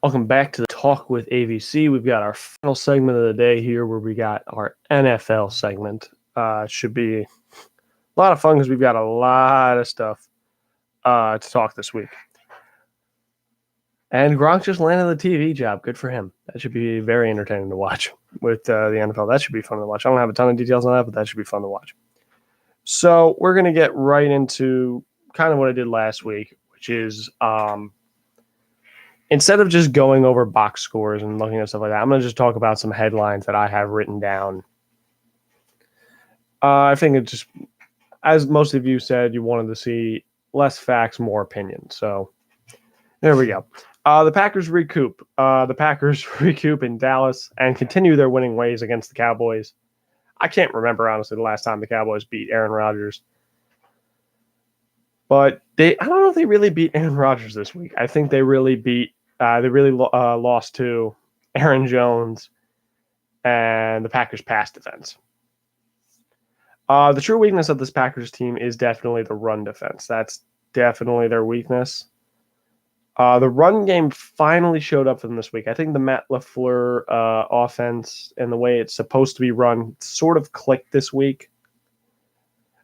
Welcome back to the Talk with AVC. We've got our final segment of the day here where we got our NFL segment. Should be a lot of fun because we've got a lot of stuff to talk this week. And Gronk just landed the TV job. Good for him. That should be very entertaining to watch with the NFL. That should be fun to watch. I don't have a ton of details on that, but that should be fun to watch. So we're going to get right into kind of what I did last week, which is instead of just going over box scores and looking at stuff like that, I'm going to just talk about some headlines that I have written down. I think it just, as most of you said, you wanted to see less facts, more opinion. So there we go. The Packers recoup. The Packers recoup in Dallas and continue their winning ways against the Cowboys. I can't remember, honestly, the last time the Cowboys beat Aaron Rodgers. But I don't know if they really beat Aaron Rodgers this week. I think they really lost to Aaron Jones and the Packers' pass defense. The true weakness of this Packers team is definitely the run defense. That's definitely their weakness. The run game finally showed up for them this week. I think the Matt LaFleur offense and the way it's supposed to be run sort of clicked this week.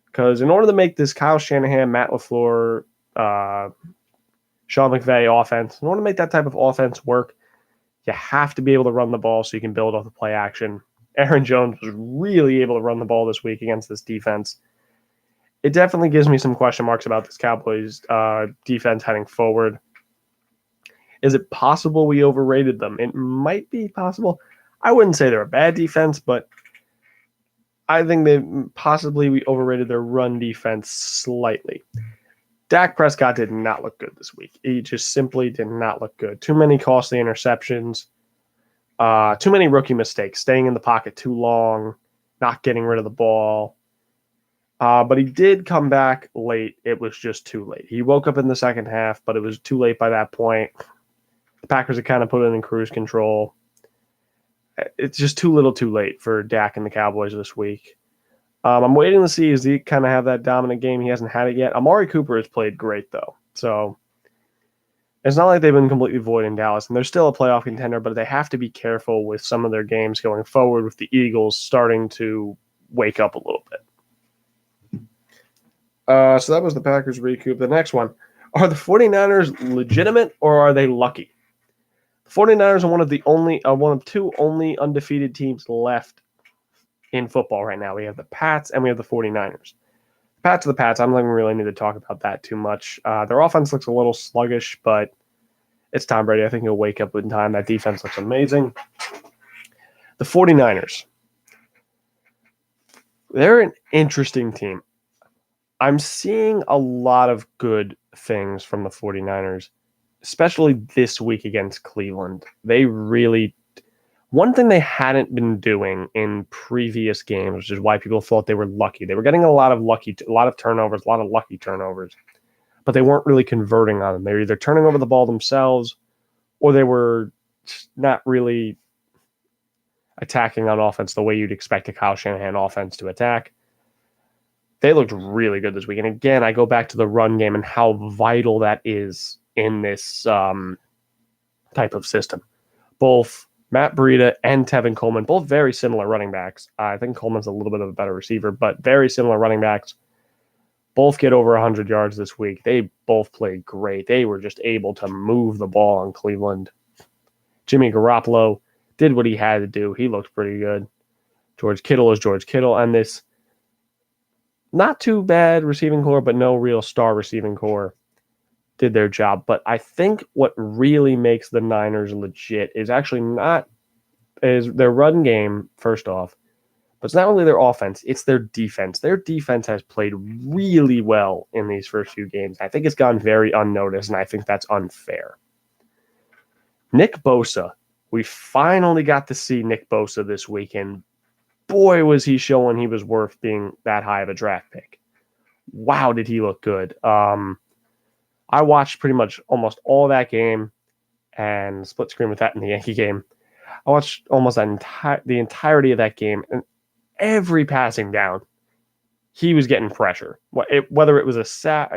Because in order to make this Kyle Shanahan, Matt LaFleur, Sean McVay offense, in order to make that type of offense work, you have to be able to run the ball so you can build off the play action. Aaron Jones was really able to run the ball this week against this defense. It definitely gives me some question marks about this Cowboys defense heading forward. Is it possible we overrated them? It might be possible. I wouldn't say they're a bad defense, but I think we overrated their run defense slightly. Dak Prescott did not look good this week. He just simply did not look good. Too many costly interceptions. Too many rookie mistakes. Staying in the pocket too long. Not getting rid of the ball. But he did come back late. It was just too late. He woke up in the second half, but it was too late by that point. The Packers had kind of put it in cruise control. It's just too little too late for Dak and the Cowboys this week. I'm waiting to see, does he kind of have that dominant game? He hasn't had it yet. Amari Cooper has played great, though. So it's not like they've been completely void in Dallas. And they're still a playoff contender, but they have to be careful with some of their games going forward with the Eagles starting to wake up a little bit. So that was the Packers recoup. The next one. Are the 49ers legitimate or are they lucky? The 49ers are one of two only undefeated teams left in football right now. We have the Pats and we have the 49ers. Pats are the Pats. I don't even really need to talk about that too much. Their offense looks a little sluggish, but it's Tom Brady. I think he'll wake up in time. That defense looks amazing. The 49ers. They're an interesting team. I'm seeing a lot of good things from the 49ers, especially this week against Cleveland. One thing they hadn't been doing in previous games, which is why people thought they were lucky. They were getting a lot of turnovers, a lot of lucky turnovers, but they weren't really converting on them. They were either turning over the ball themselves or they were not really attacking on offense the way you'd expect a Kyle Shanahan offense to attack. They looked really good this week. And again, I go back to the run game and how vital that is in this type of system. Both Matt Breida and Tevin Coleman, both very similar running backs. I think Coleman's a little bit of a better receiver, but very similar running backs. Both get over 100 yards this week. They both played great. They were just able to move the ball on Cleveland. Jimmy Garoppolo did what he had to do. He looked pretty good. George Kittle is George Kittle. And this not too bad receiving core, but no real star receiving core did their job. But I think what really makes the Niners legit is actually is their run game, first off, but it's not only their offense, it's their defense. Their defense has played really well in these first few games. I think it's gone very unnoticed, and I think that's unfair. Nick Bosa, we finally got to see Nick Bosa this weekend. Boy, was he showing he was worth being that high of a draft pick. Wow, did he look good. I watched pretty much almost all that game and split screen with that in the Yankee game. I watched almost the entirety of that game, and every passing down, he was getting pressure. Whether it was a sack,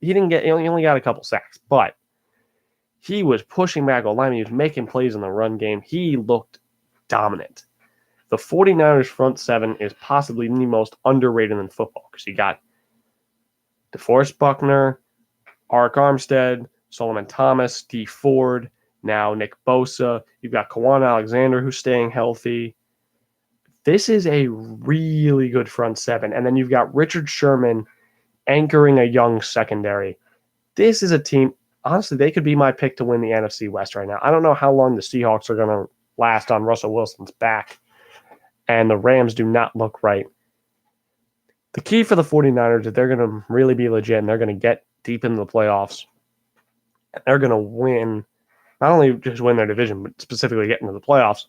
he only got a couple sacks, but He was pushing back alignment. He was making plays in the run game. He looked dominant. The 49ers front seven is possibly the most underrated in football because you got DeForest Buckner, Arik Armstead, Solomon Thomas, Dee Ford, now Nick Bosa. You've got Kawan Alexander who's staying healthy. This is a really good front seven. And then you've got Richard Sherman anchoring a young secondary. This is a team, honestly, they could be my pick to win the NFC West right now. I don't know how long the Seahawks are going to last on Russell Wilson's back, and the Rams do not look right. The key for the 49ers is they're going to really be legit, and they're going to get deep into the playoffs. And they're going to win, not only just win their division, but specifically get into the playoffs.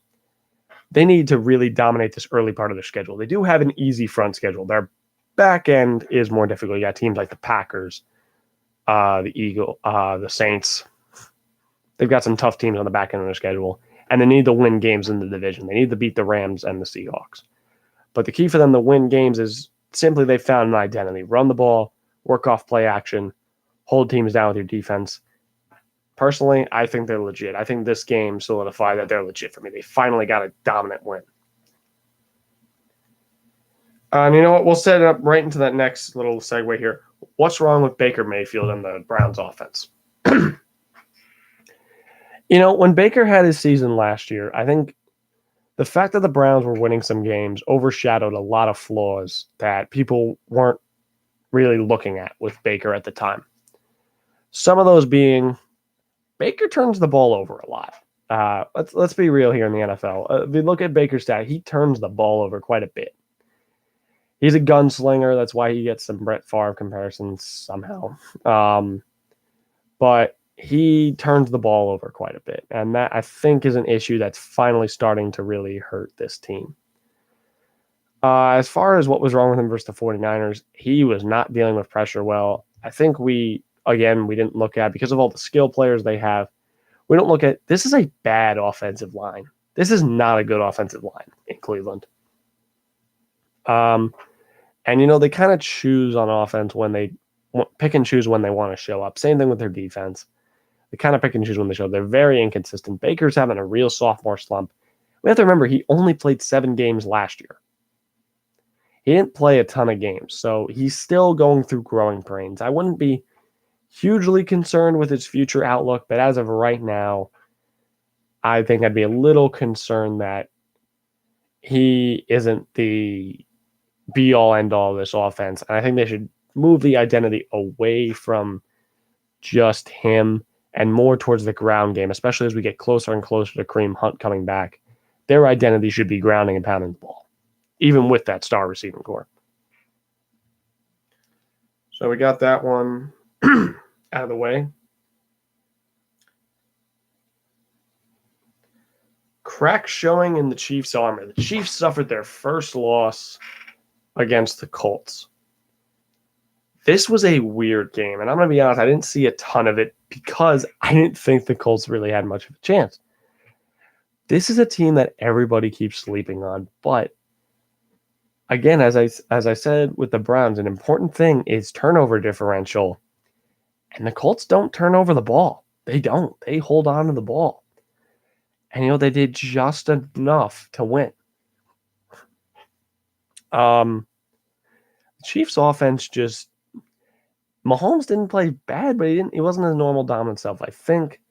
They need to really dominate this early part of their schedule. They do have an easy front schedule. Their back end is more difficult. You got teams like the Packers, the Saints. They've got some tough teams on the back end of their schedule, and they need to win games in the division. They need to beat the Rams and the Seahawks. But the key for them to win games is simply they found an identity. Run the ball, work off play action, hold teams down with your defense. Personally, I think they're legit. I think this game solidified that they're legit for me. They finally got a dominant win. And you know what? We'll set it up right into that next little segue here. What's wrong with Baker Mayfield and the Browns offense? When Baker had his season last year, I think the fact that the Browns were winning some games overshadowed a lot of flaws that people weren't really looking at with Baker at the time. Some of those being Baker turns the ball over a lot. Let's be real here in the NFL. If you look at Baker's stat, he turns the ball over quite a bit. He's a gunslinger. That's why he gets some Brett Favre comparisons somehow. But he turns the ball over quite a bit. And that, I think, is an issue that's finally starting to really hurt this team. As far as what was wrong with him versus the 49ers, he was not dealing with pressure well. I think we didn't look at, because of all the skill players they have, we don't look at, this is a bad offensive line. This is not a good offensive line in Cleveland. And, they kind of choose on offense when they pick and choose when they want to show up. Same thing with their defense. They kind of pick and choose when they show up. They're very inconsistent. Baker's having a real sophomore slump. We have to remember he only played 7 games last year. He didn't play a ton of games, so he's still going through growing pains. I wouldn't be hugely concerned with his future outlook, but as of right now, I think I'd be a little concerned that he isn't the be-all, end-all of this offense. And I think they should move the identity away from just him and more towards the ground game, especially as we get closer and closer to Kareem Hunt coming back. Their identity should be grounding and pounding the ball, even with that star receiving core. So we got that one out of the way. Crack showing in the Chiefs' armor. The Chiefs suffered their first loss against the Colts. This was a weird game, and I'm going to be honest, I didn't see a ton of it because I didn't think the Colts really had much of a chance. This is a team that everybody keeps sleeping on, but again, as I said with the Browns, an important thing is turnover differential, and the Colts don't turn over the ball. They don't. They hold on to the ball. And, they did just enough to win. The Chiefs offense Mahomes didn't play bad, but he wasn't his normal dominant self. I think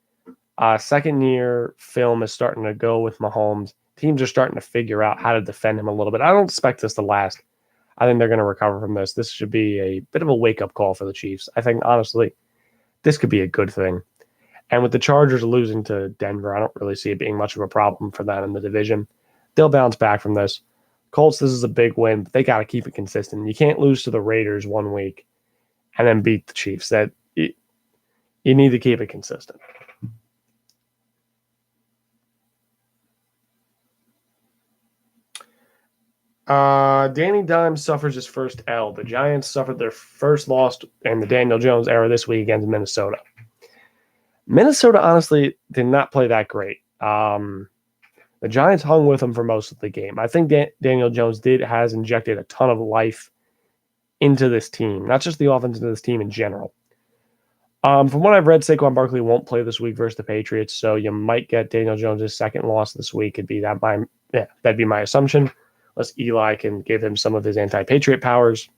second year film is starting to go with Mahomes. Teams are starting to figure out how to defend him a little bit. I don't expect this to last. I think they're going to recover from this. This should be a bit of a wake-up call for the Chiefs. I think, honestly, this could be a good thing. And with the Chargers losing to Denver, I don't really see it being much of a problem for them in the division. They'll bounce back from this. Colts, this is a big win, but they got to keep it consistent. You can't lose to the Raiders one week and then beat the Chiefs. You need to keep it consistent. Danny Dimes suffers his first L. The Giants suffered their first loss in the Daniel Jones era this week against Minnesota. Minnesota, honestly, did not play that great. The Giants hung with them for most of the game. I think Daniel Jones has injected a ton of life into this team, not just the offense, into this team in general. From what I've read, Saquon Barkley won't play this week versus the Patriots, so you might get Daniel Jones' second loss this week. That'd be my assumption, unless Eli can give him some of his anti-Patriot powers.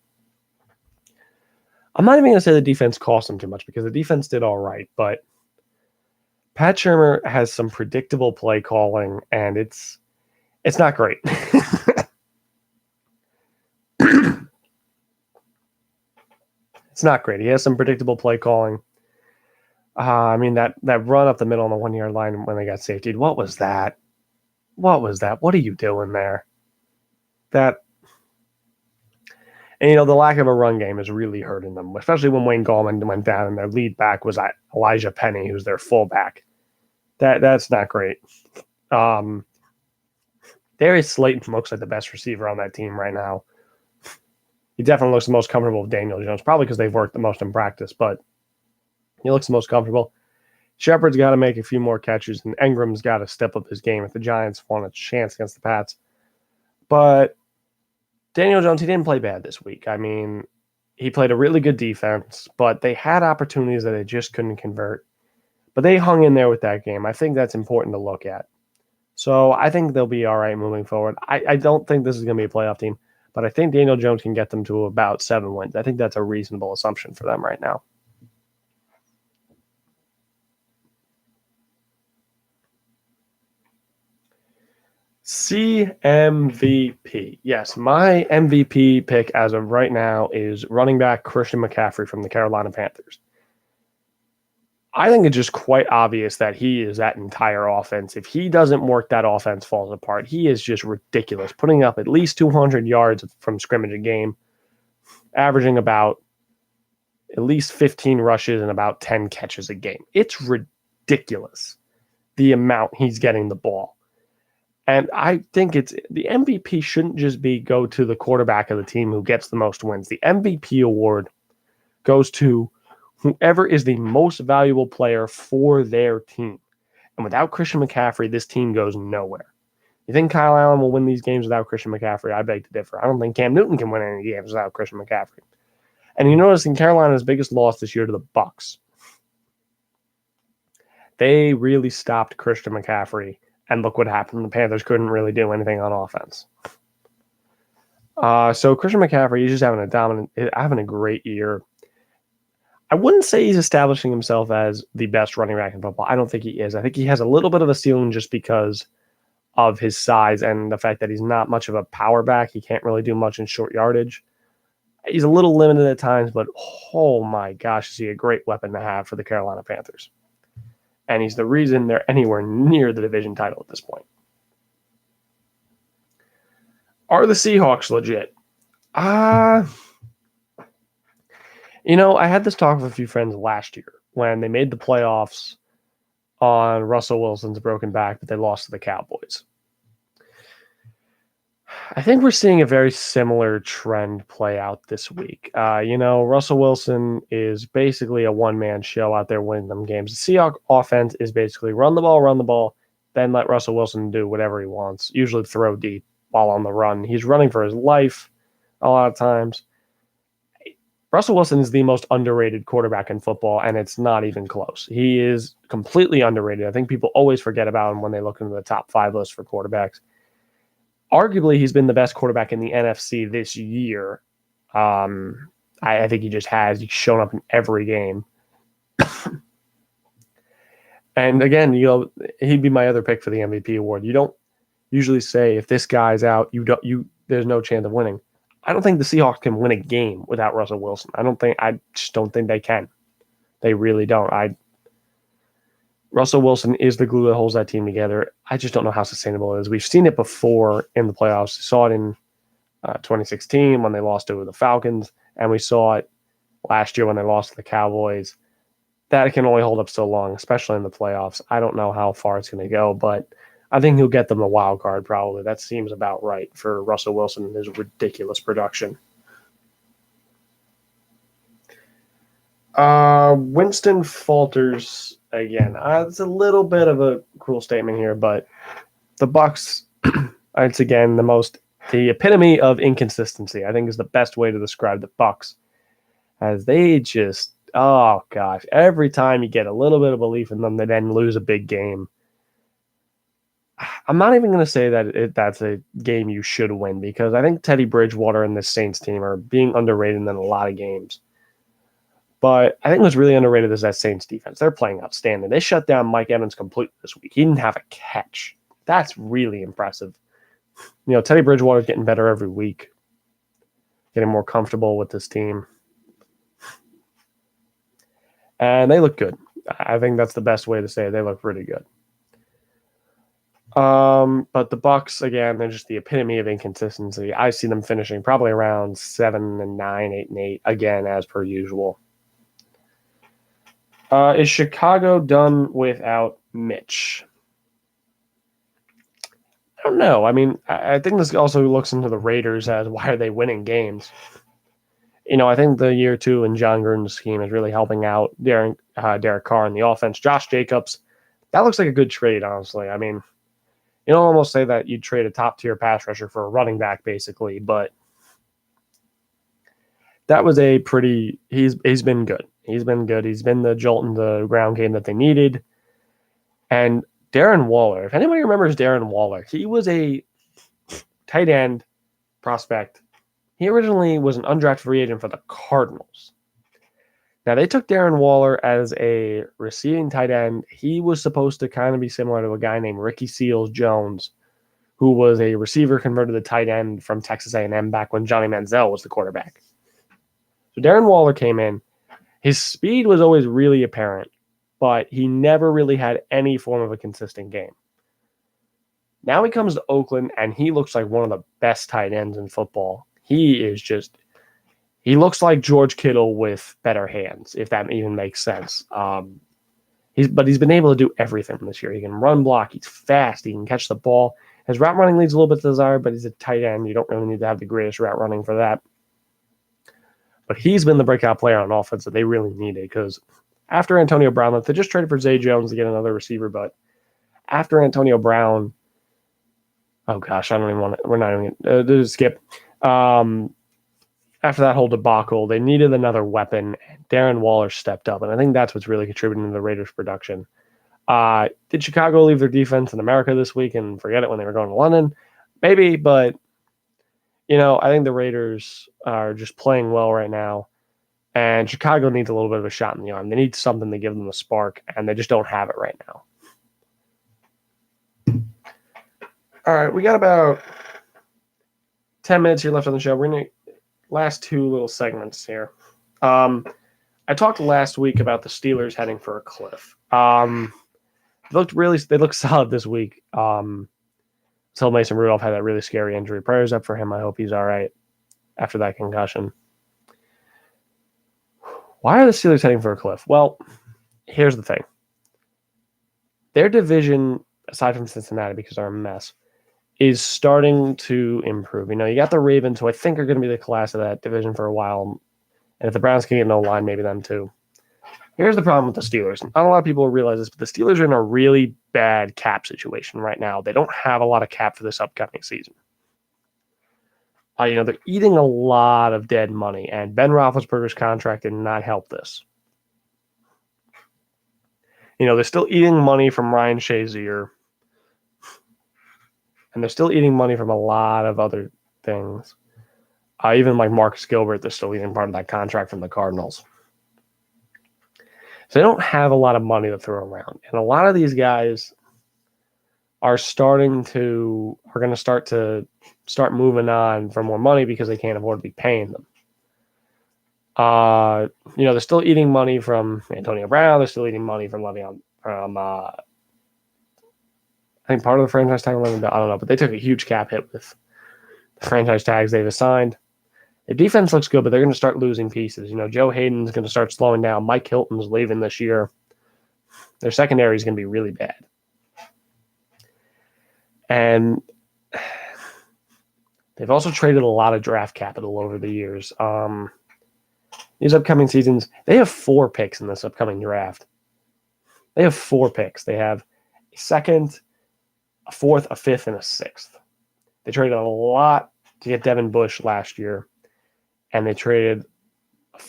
I'm not even going to say the defense cost him too much because the defense did all right, but Pat Shurmur has some predictable play calling, and it's not great. It's not great. He has some predictable play calling. That run up the middle on the 1 yard line when they got safety. What was that? What are you doing there? And the lack of a run game is really hurting them, especially when Wayne Gallman went down and their lead back was Elijah Penny, who's their fullback. That's not great. Darius Slayton looks like the best receiver on that team right now. He definitely looks the most comfortable with Daniel Jones, probably because they've worked the most in practice, but he looks the most comfortable. Shepard's got to make a few more catches, and Engram's got to step up his game if the Giants want a chance against the Pats. But Daniel Jones, he didn't play bad this week. He played a really good defense, but they had opportunities that they just couldn't convert. But they hung in there with that game. I think that's important to look at. So I think they'll be all right moving forward. I don't think this is going to be a playoff team, but I think Daniel Jones can get them to about 7 wins. I think that's a reasonable assumption for them right now. CMVP. Yes, my MVP pick as of right now is running back Christian McCaffrey from the Carolina Panthers. I think it's just quite obvious that he is that entire offense. If he doesn't work, that offense falls apart. He is just ridiculous, putting up at least 200 yards from scrimmage a game, averaging about at least 15 rushes and about 10 catches a game. It's ridiculous, the amount he's getting the ball. And I think the MVP shouldn't just go to the quarterback of the team who gets the most wins. The MVP award goes to whoever is the most valuable player for their team. And without Christian McCaffrey, this team goes nowhere. You think Kyle Allen will win these games without Christian McCaffrey? I beg to differ. I don't think Cam Newton can win any games without Christian McCaffrey. And you notice in Carolina's biggest loss this year to the Bucs, they really stopped Christian McCaffrey. And look what happened. The Panthers couldn't really do anything on offense. So Christian McCaffrey, he's just having a great year. I wouldn't say he's establishing himself as the best running back in football. I don't think he is. I think he has a little bit of a ceiling just because of his size and the fact that he's not much of a power back. He can't really do much in short yardage. He's a little limited at times, but oh my gosh, is he a great weapon to have for the Carolina Panthers. And he's the reason they're anywhere near the division title at this point. Are the Seahawks legit? I had this talk with a few friends last year when they made the playoffs on Russell Wilson's broken back, but they lost to the Cowboys. I think we're seeing a very similar trend play out this week. Russell Wilson is basically a one-man show out there winning them games. The Seahawks offense is basically run the ball, then let Russell Wilson do whatever he wants, usually throw deep while on the run. He's running for his life a lot of times. Russell Wilson is the most underrated quarterback in football, and it's not even close. He is completely underrated. I think people always forget about him when they look into the top 5 list for quarterbacks. Arguably, he's been the best quarterback in the NFC this year. I think he just has. He's shown up in every game. And again, he'd be my other pick for the MVP award. You don't usually say if this guy's out, there's no chance of winning. I don't think the Seahawks can win a game without Russell Wilson. I just don't think they can. They really don't. Russell Wilson is the glue that holds that team together. I just don't know how sustainable it is. We've seen it before in the playoffs. We saw it in 2016 when they lost to the Falcons, and we saw it last year when they lost to the Cowboys. That can only hold up so long, especially in the playoffs. I don't know how far it's going to go, but I think he'll get them a wild card probably. That seems about right for Russell Wilson and his ridiculous production. Winston falters again. It's a little bit of a cruel statement here, but the Bucs, it's again the epitome of inconsistency. I think is the best way to describe the Bucs, as they just Oh gosh, every time you get a little bit of belief in them, they then lose a big game. I'm not even going to say that that's a game you should win because I think Teddy Bridgewater and the Saints team are being underrated in a lot of games. But I think what's really underrated is that Saints defense. They're playing outstanding. They shut down Mike Evans completely this week. He didn't have a catch. That's really impressive. Teddy Bridgewater's getting better every week, getting more comfortable with this team. And they look good. I think that's the best way to say it. They look pretty good. But the Bucks, again, they're just the epitome of inconsistency. I see them finishing probably around 7-9, 8-8, again, as per usual. Is Chicago done without Mitch? I don't know. I mean, I think this also looks into the Raiders as why are they winning games? I think the year 2 in John Gruden's scheme is really helping out Derek Carr in the offense. Josh Jacobs, that looks like a good trade, honestly. I mean, you don't almost say that you'd trade a top-tier pass rusher for a running back, basically, but that was a pretty – he's been good. He's been good. He's been the jolt in the ground game that they needed. And Darren Waller, if anybody remembers Darren Waller, he was a tight end prospect. He originally was an undrafted free agent for the Cardinals. Now, they took Darren Waller as a receiving tight end. He was supposed to kind of be similar to a guy named Ricky Seals-Jones, who was a receiver converted to tight end from Texas A&M back when Johnny Manziel was the quarterback. So Darren Waller came in. His speed was always really apparent, but he never really had any form of a consistent game. Now he comes to Oakland, and he looks like one of the best tight ends in football. He looks like George Kittle with better hands, if that even makes sense. He's been able to do everything this year. He can run block. He's fast. He can catch the ball. His route running leaves a little bit to desire, but he's a tight end. You don't really need to have the greatest route running for that. But he's been the breakout player on offense that they really needed because after Antonio Brown, they just traded for Zay Jones to get another receiver, but after Antonio Brown, oh gosh, I don't even want to, we're not even going to skip. After that whole debacle, they needed another weapon, and Darren Waller stepped up, and I think that's what's really contributing to the Raiders' production. Did Chicago leave their defense in America this week and forget it when they were going to London? Maybe, but I think the Raiders are just playing well right now, and Chicago needs a little bit of a shot in the arm. They need something to give them a spark, and they just don't have it right now. All right, we got about 10 minutes here left on the show. We're going to last two little segments here. I talked last week about the Steelers heading for a cliff. They looked solid this week. Until Mason Rudolph had that really scary injury. Prayers up for him. I hope he's all right after that concussion. Why are the Steelers heading for a cliff? Well, here's the thing. Their division, aside from Cincinnati, because they're a mess, is starting to improve. You got the Ravens, who I think are going to be the class of that division for a while. And if the Browns can get no line, maybe them too. Here's the problem with the Steelers. Not a lot of people realize this, but the Steelers are in a really bad cap situation right now. They don't have a lot of cap for this upcoming season. They're eating a lot of dead money, and Ben Roethlisberger's contract did not help this. They're still eating money from Ryan Shazier, and they're still eating money from a lot of other things. Even like Marcus Gilbert, they're still eating part of that contract from the Cardinals. So they don't have a lot of money to throw around. And a lot of these guys are going to start moving on for more money because they can't afford to be paying them. They're still eating money from Antonio Brown. They're still eating money from Le'Veon, I think part of the franchise tag, I don't know, but they took a huge cap hit with the franchise tags they've assigned. The defense looks good, but they're going to start losing pieces. Joe Hayden's going to start slowing down. Mike Hilton's leaving this year. Their secondary is going to be really bad. And they've also traded a lot of draft capital over the years. These upcoming seasons, they have 4 picks in this upcoming draft. They have 4 picks. They have a second, a fourth, a fifth, and a sixth. They traded a lot to get Devin Bush last year, and they traded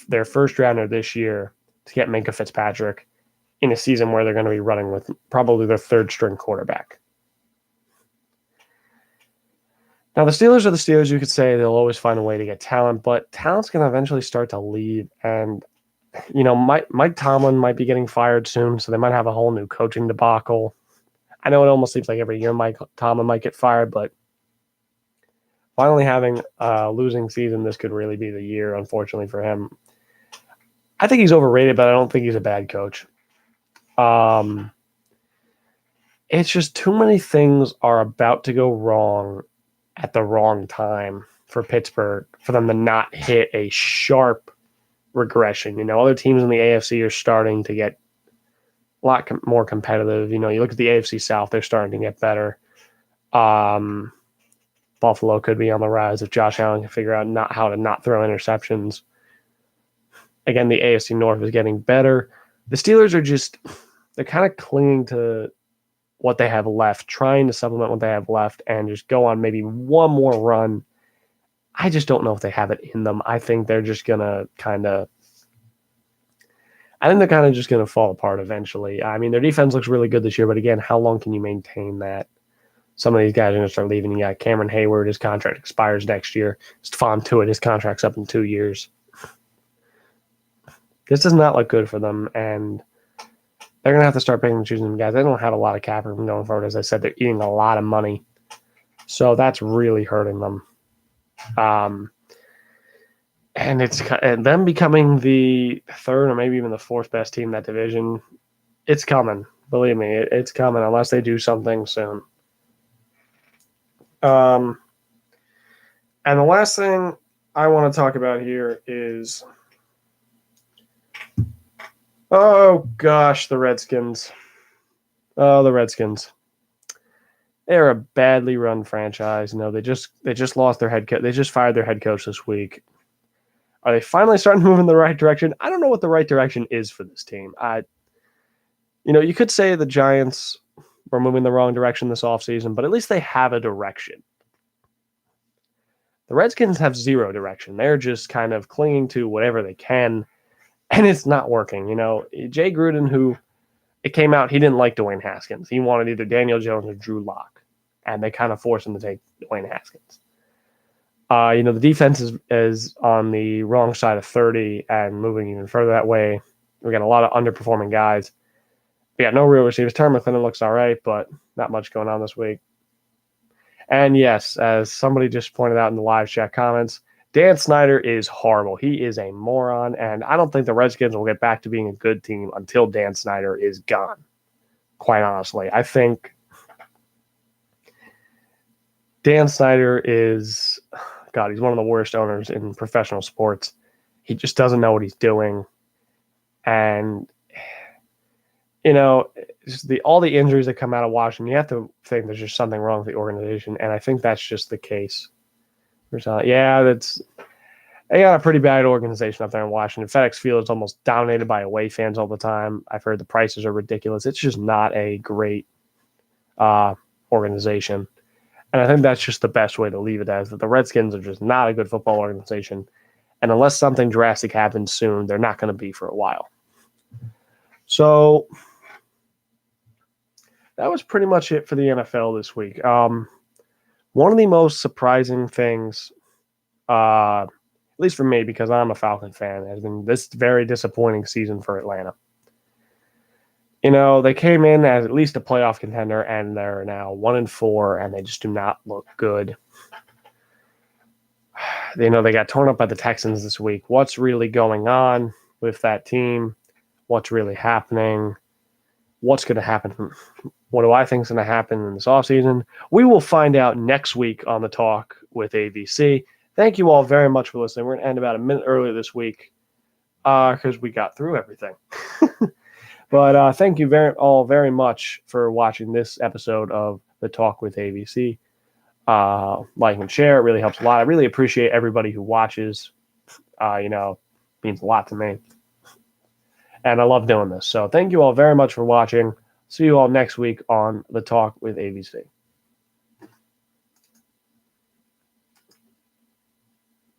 their first rounder this year to get Minka Fitzpatrick in a season where they're going to be running with probably their third string quarterback. Now, the Steelers are the Steelers. You could say they'll always find a way to get talent, but talent's going to eventually start to leave. And, Mike Tomlin might be getting fired soon, so they might have a whole new coaching debacle. I know it almost seems like every year Mike Tomlin might get fired, but finally having a losing season, this could really be the year, unfortunately, for him. I think he's overrated, but I don't think he's a bad coach. It's just too many things are about to go wrong at the wrong time for Pittsburgh for them to not hit a sharp regression. Other teams in the AFC are starting to get a lot more competitive. You look at the AFC South, they're starting to get better. Buffalo could be on the rise if Josh Allen can figure out how to not throw interceptions. Again, the AFC North is getting better. The Steelers are they're kind of clinging to what they have left, trying to supplement what they have left and just go on maybe one more run. I just don't know if they have it in them. I think they're just going to just going to fall apart eventually. I mean, their defense looks really good this year, but again, how long can you maintain that? Some of these guys are going to start leaving. You got Cameron Hayward, his contract expires next year. Stephon Tuitt, his contract's up in 2 years. This does not look good for them, and they're going to have to start picking and choosing guys. They don't have a lot of cap room going forward. As I said, they're eating a lot of money. So that's really hurting them. And them becoming the third or maybe even the fourth best team in that division, it's coming. Believe me, it's coming unless they do something soon. And the last thing I want to talk about here is, oh gosh, the Redskins. Oh, the Redskins. They're a badly run franchise. They just lost their head coach. They just fired their head coach this week. Are they finally starting to move in the right direction? I don't know what the right direction is for this team. You could say the Giants were moving the wrong direction this offseason, but at least they have a direction. The Redskins have zero direction. They're just kind of clinging to whatever they can, and it's not working. Jay Gruden, who it came out, he didn't like Dwayne Haskins. He wanted either Daniel Jones or Drew Lock, and they kind of forced him to take Dwayne Haskins. The defense is on the wrong side of 30 and moving even further that way. We got a lot of underperforming guys. We got no real receivers. Terry McLennan looks all right, but not much going on this week. And yes, as somebody just pointed out in the live chat comments, Dan Snyder is horrible. He is a moron, and I don't think the Redskins will get back to being a good team until Dan Snyder is gone, quite honestly. I think Dan Snyder is, God, he's one of the worst owners in professional sports. He just doesn't know what he's doing. And, just all the injuries that come out of Washington, you have to think there's just something wrong with the organization, and I think that's just the case. They got a pretty bad organization up there in Washington. FedEx Field is almost dominated by away fans all the time. I've heard the prices are ridiculous. It's just not a great organization. And I think that's just the best way to leave it as, that the Redskins are just not a good football organization. And unless something drastic happens soon, they're not going to be for a while. So that was pretty much it for the NFL this week. One of the most surprising things, at least for me, because I'm a Falcon fan, has been this very disappointing season for Atlanta. They came in as at least a playoff contender, and they're now 1-4, and they just do not look good. They got torn up by the Texans this week. What's really going on with that team? What's really happening? What's going to happen? What do I think is going to happen in this offseason? We will find out next week on the Talk with AVC. Thank you all very much for listening. We're going to end about a minute early this week because we got through everything. But thank you all very much for watching this episode of the Talk with AVC. Like and share. It really helps a lot. I really appreciate everybody who watches. Means a lot to me. And I love doing this. So thank you all very much for watching. See you all next week on the Talk with AVC.